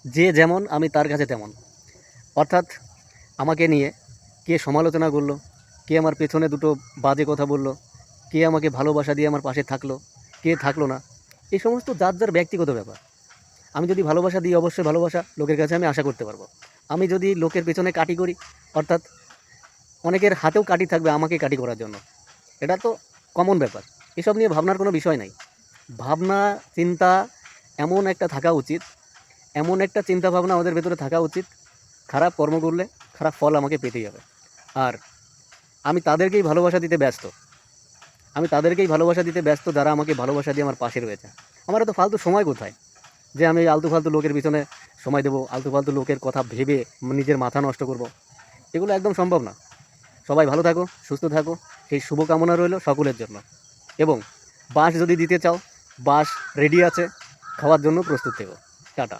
যে যেমন আমি তার কাছে তেমন। অর্থাৎ আমাকে নিয়ে কে সমালোচনা করলো, কে আমার পেছনে দুটো বাজে কথা বলল, কে আমাকে ভালোবাসা দিয়ে আমার পাশে থাকলো, কে থাকলো না, এই সমস্ত যার যার ব্যক্তিগত ব্যাপার। আমি যদি ভালোবাসা দিই, অবশ্যই ভালোবাসা লোকের কাছে আমি আশা করতে পারবো। আমি যদি লোকের পেছনে কাটি করি, অর্থাৎ অনেকের হাতেও কাটি থাকবে আমাকে কাটি করার জন্য, এটা তো কমন ব্যাপার। এসব নিয়ে ভাবনার কোনো বিষয় নাই। ভাবনা চিন্তা এমন একটা থাকা উচিত, এমন একটা চিন্তা ভাবনা আমাদের ভেতরে থাকা উচিত, খারাপ কর্ম করলে খারাপ ফল আমাকে পেতেই হবে। আর আমি তাদেরকেই ভালোবাসা দিতে ব্যস্ত, আমি তাদেরকেই ভালোবাসা দিতে ব্যস্ত যারা আমাকে ভালোবাসা দিয়ে আমার পাশে রয়েছে। আমার এত ফালতু সময় কোথায় যে আমি আলতু ফালতু লোকের পিছনে সময় দেবো, আলতু ফালতু লোকের কথা ভেবে নিজের মাথা নষ্ট করব? এগুলো একদম সম্ভব না। সবাই ভালো থাকো, সুস্থ থাকো, সেই শুভকামনা রইল সকলের জন্য। এবং বাঁশ যদি দিতে চাও, বাঁশ রেডি আছে, খাওয়ার জন্য প্রস্তুত থেকো। টাটা।